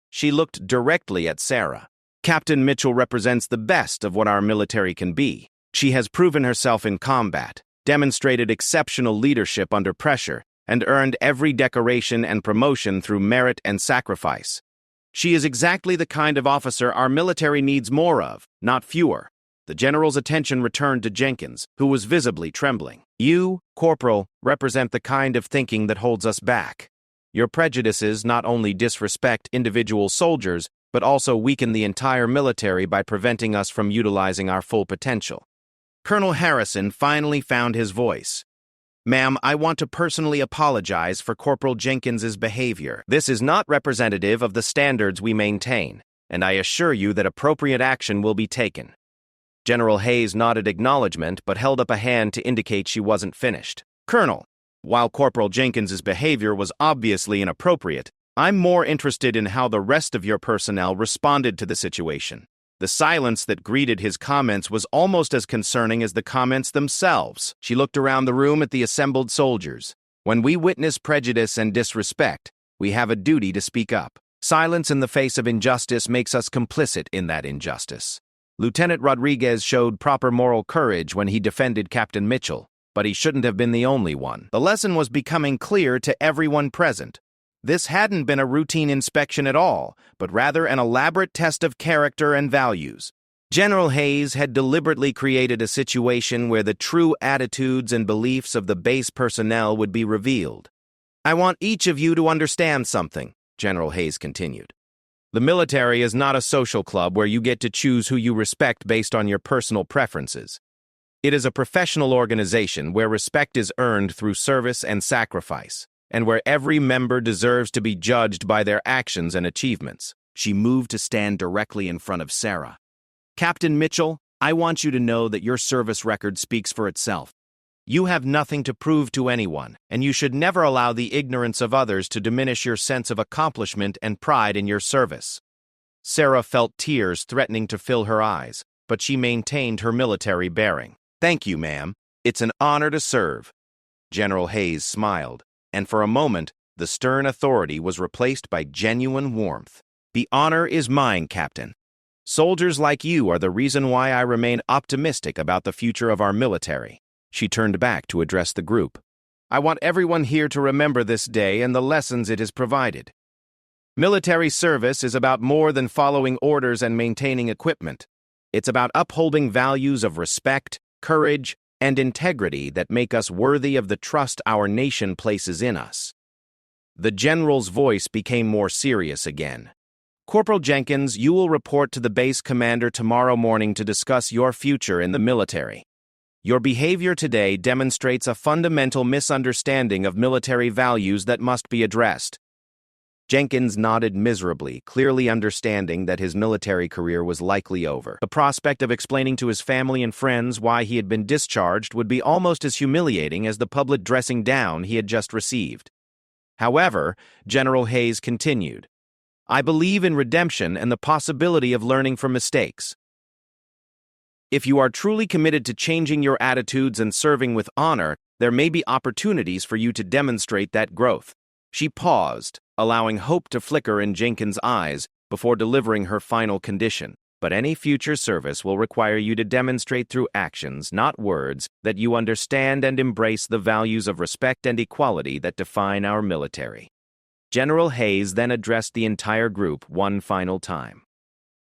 She looked directly at Sarah. Captain Mitchell represents the best of what our military can be. She has proven herself in combat, demonstrated exceptional leadership under pressure, and earned every decoration and promotion through merit and sacrifice. She is exactly the kind of officer our military needs more of, not fewer. The general's attention returned to Jenkins, who was visibly trembling. You, Corporal, represent the kind of thinking that holds us back. Your prejudices not only disrespect individual soldiers, but also weaken the entire military by preventing us from utilizing our full potential. Colonel Harrison finally found his voice. Ma'am, I want to personally apologize for Corporal Jenkins's behavior. This is not representative of the standards we maintain, and I assure you that appropriate action will be taken. General Hayes nodded acknowledgement but held up a hand to indicate she wasn't finished. Colonel, while Corporal Jenkins's behavior was obviously inappropriate, I'm more interested in how the rest of your personnel responded to the situation. The silence that greeted his comments was almost as concerning as the comments themselves. She looked around the room at the assembled soldiers. When we witness prejudice and disrespect, we have a duty to speak up. Silence in the face of injustice makes us complicit in that injustice. Lieutenant Rodriguez showed proper moral courage when he defended Captain Mitchell, but he shouldn't have been the only one. The lesson was becoming clear to everyone present. This hadn't been a routine inspection at all, but rather an elaborate test of character and values. General Hayes had deliberately created a situation where the true attitudes and beliefs of the base personnel would be revealed. I want each of you to understand something, General Hayes continued. The military is not a social club where you get to choose who you respect based on your personal preferences. It is a professional organization where respect is earned through service and sacrifice, and where every member deserves to be judged by their actions and achievements. She moved to stand directly in front of Sarah. Captain Mitchell, I want you to know that your service record speaks for itself. You have nothing to prove to anyone, and you should never allow the ignorance of others to diminish your sense of accomplishment and pride in your service. Sarah felt tears threatening to fill her eyes, but she maintained her military bearing. Thank you, ma'am. It's an honor to serve. General Hayes smiled, and for a moment, the stern authority was replaced by genuine warmth. The honor is mine, Captain. Soldiers like you are the reason why I remain optimistic about the future of our military. She turned back to address the group. I want everyone here to remember this day and the lessons it has provided. Military service is about more than following orders and maintaining equipment. It's about upholding values of respect, courage, and integrity that make us worthy of the trust our nation places in us. The general's voice became more serious again. Corporal Jenkins, you will report to the base commander tomorrow morning to discuss your future in the military. Your behavior today demonstrates a fundamental misunderstanding of military values that must be addressed. Jenkins nodded miserably, clearly understanding that his military career was likely over. The prospect of explaining to his family and friends why he had been discharged would be almost as humiliating as the public dressing down he had just received. However, General Hayes continued, I believe in redemption and the possibility of learning from mistakes. If you are truly committed to changing your attitudes and serving with honor, there may be opportunities for you to demonstrate that growth. She paused, allowing hope to flicker in Jenkins' eyes before delivering her final condition. but any future service will require you to demonstrate through actions, not words, that you understand and embrace the values of respect and equality that define our military. General Hayes then addressed the entire group one final time.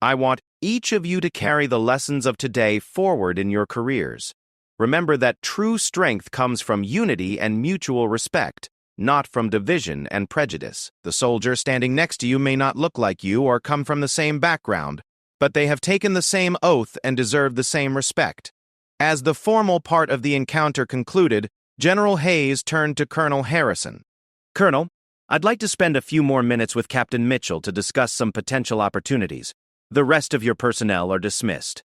I want each of you to carry the lessons of today forward in your careers. Remember that true strength comes from unity and mutual respect, not from division and prejudice. The soldier standing next to you may not look like you or come from the same background, but they have taken the same oath and deserve the same respect. As the formal part of the encounter concluded, General Hayes turned to Colonel Harrison. Colonel, I'd like to spend a few more minutes with Captain Mitchell to discuss some potential opportunities. The rest of your personnel are dismissed.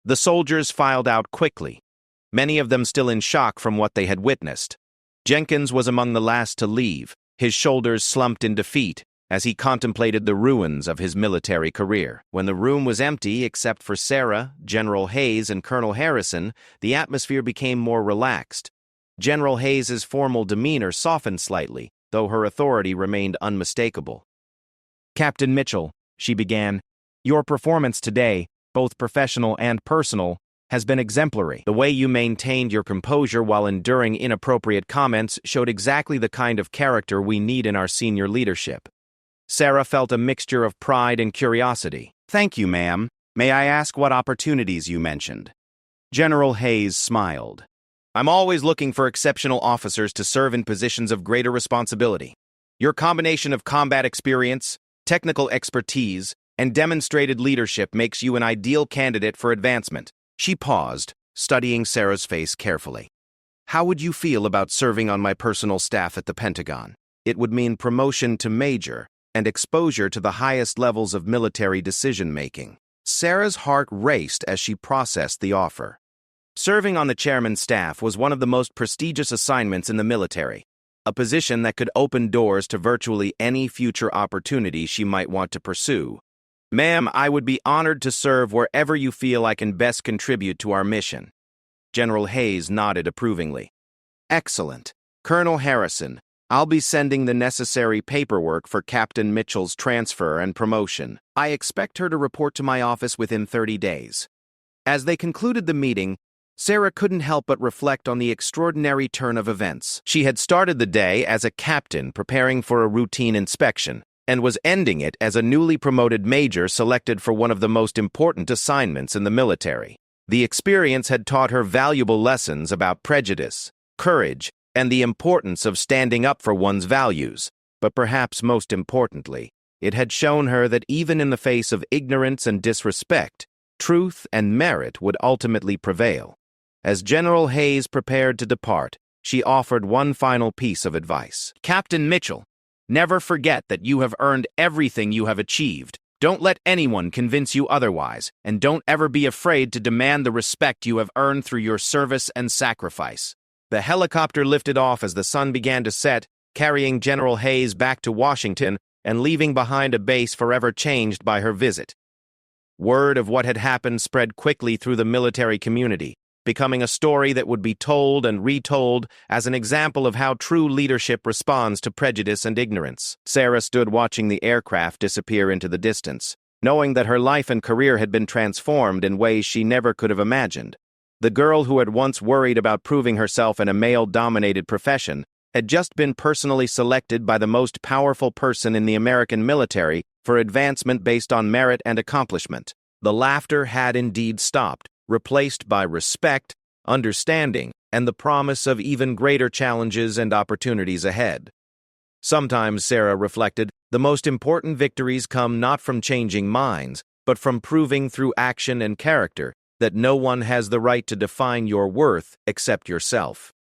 The soldiers filed out quickly, many of them still in shock from what they had witnessed. Jenkins was among the last to leave, his shoulders slumped in defeat as he contemplated the ruins of his military career. When the room was empty except for Sarah, General Hayes, and Colonel Harrison, the atmosphere became more relaxed. General Hayes's formal demeanor softened slightly, though her authority remained unmistakable. Captain Mitchell, she began, your performance today, both professional and personal, has been exemplary. The way you maintained your composure while enduring inappropriate comments showed exactly the kind of character we need in our senior leadership. Sarah felt a mixture of pride and curiosity. Thank you, ma'am. May I ask what opportunities you mentioned? General Hayes smiled. I'm always looking for exceptional officers to serve in positions of greater responsibility. Your combination of combat experience, technical expertise, and demonstrated leadership makes you an ideal candidate for advancement. She paused, studying Sarah's face carefully. How would you feel about serving on my personal staff at the Pentagon? It would mean promotion to major and exposure to the highest levels of military decision-making. Sarah's heart raced as she processed the offer. Serving on the chairman's staff was one of the most prestigious assignments in the military, a position that could open doors to virtually any future opportunity she might want to pursue. Ma'am, I would be honored to serve wherever you feel I can best contribute to our mission. General Hayes nodded approvingly. Excellent. Colonel Harrison, I'll be sending the necessary paperwork for Captain Mitchell's transfer and promotion. I expect her to report to my office within 30 days. As they concluded the meeting, Sarah couldn't help but reflect on the extraordinary turn of events. She had started the day as a captain preparing for a routine inspection, and was ending it as a newly promoted major selected for one of the most important assignments in the military. The experience had taught her valuable lessons about prejudice, courage, and the importance of standing up for one's values, but perhaps most importantly, it had shown her that even in the face of ignorance and disrespect, truth and merit would ultimately prevail. As General Hayes prepared to depart, she offered one final piece of advice. Captain Mitchell, never forget that you have earned everything you have achieved. Don't let anyone convince you otherwise, and don't ever be afraid to demand the respect you have earned through your service and sacrifice. The helicopter lifted off as the sun began to set, carrying General Hayes back to Washington and leaving behind a base forever changed by her visit. Word of what had happened spread quickly through the military community, becoming a story that would be told and retold as an example of how true leadership responds to prejudice and ignorance. Sarah stood watching the aircraft disappear into the distance, knowing that her life and career had been transformed in ways she never could have imagined. The girl who had once worried about proving herself in a male-dominated profession had just been personally selected by the most powerful person in the American military for advancement based on merit and accomplishment. The laughter had indeed stopped, replaced by respect, understanding, and the promise of even greater challenges and opportunities ahead. Sometimes, Sarah reflected, the most important victories come not from changing minds, but from proving through action and character that no one has the right to define your worth except yourself.